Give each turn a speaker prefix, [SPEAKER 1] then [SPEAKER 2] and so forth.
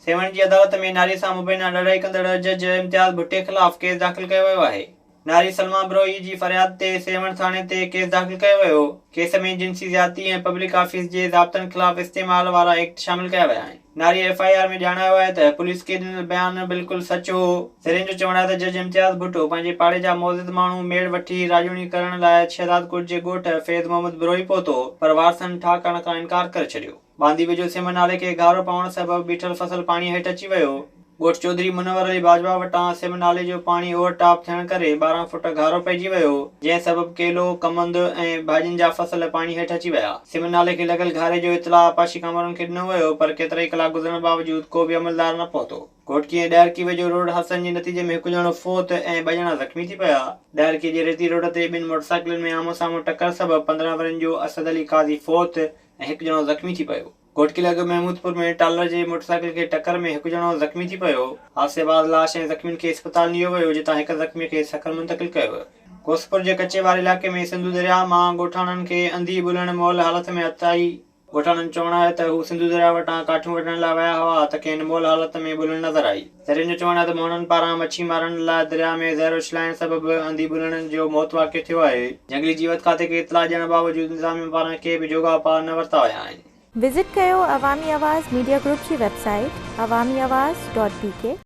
[SPEAKER 1] सेवण जी अदालत में नारी सां मुबैना लड़ाई कंदड़ जज इम्तियाज़ भुट्टे ख़िलाफ़ केस दाख़िल कयो वियो आहे। नारी सलमा ब्रोही जी फरियाद ते सेवण थाणे ते केस दाख़िल कयो वियो। केस में जिंसी ज़्यादती ऐं पब्लिक ऑफिस जे ज़ाब्तनि ख़िलाफ़ इस्तेमाल वारा एक्ट शामिल कया विया आहिनि। नारी FIR में ॼाणायो आहे त पुलिस खे ॾिनल बयानु बिल्कुलु सचु हो। सिरिन जो चवणु आहे त जज इम्तियाज़ भुट्टो पंहिंजे पाड़े जा मौज़िद माण्हू मेड़ वठी राजूनी करण लाइ शहजादकोट जे ॻोठ फैज़ मोहम्मद ब्रोही पहुतो, पर वारसनि ठा करण खां इनकार करे छॾियो। बांदी वेझो सिमन नाले खे गारो पवण सबबि बीठल फसल पाणी हेठि अची वियो। ॻोठ चौधरी मुनवर अली बाजवा वटां सिमन नाले जो पाणी ओवरटॉप थियण करे 12 फुट गारो पइजी वियो, जंहिं सबबि केलो, कमंद ऐं भाॼियुनि जा फसल पाणी हेठि अची विया। सिमन नाले खे लॻल घारे जो इतला आपाशी कामरनि खे ॾिनो वियो, पर केतिरा ई कलाक गुज़रण बावजूदि को बि अमलदार न पहुतो। घोटकी ऐं ॾाहिरकी वेझो रोड हादसनि जे नतीजे में हिकु ॼणो फौत ऐं 2 ॼणा ज़ख़्मी थी पिया। ॾाहिरकी जे रेती रोड ते 2 मोटरसाइकिलुनि में आम्हूं साम्हूं टकर सबबि 15 वरनि जो असद अली काज़ी फौत ऐं 1 ॼणो ज़ख़्मी थी पियो। घोटकी लॻ महमूदपुर में टालर जे मोटरसाइकिल खे टकर में 1 ॼणो ज़ख़्मी थी पियो। हादसे बाद लाश ऐं ज़ख़्मियुनि खे इस्पताल नियो वियो, जितां 1 ज़ख़्मीअ खे सखर मुंतक़िल कयो वियो। कोसपुर जे कचे वारे इलाइक़े में सिंधु दरिया मां ॻोठाणनि खे अंधी बुलण मोल हालत में अचाई। ॻोठाणनि चवणु आहे त हू सिंधु दरिया वटां काठियूं वठण लाइ विया हुआ त खेनि मोल हालत में बुलण नज़र आई। सिरिन जो चवणु आहे त मोहननि पारां मच्छी मारण लाइ दरिया में ज़हर उछलाइण सबबि अंधी बुलण जो मौत वाक़ियो थियो आहे। जंगली जीवत खाते खे इतला ॾियण बावजूदि इंतज़ामिया पारां के बि जोॻा उपाउ न वरिता विया आहिनि।
[SPEAKER 2] विज़िट कयो अवामी आवाज़ मीडिया ग्रुप जी वेबसाइट awamiawaz.pk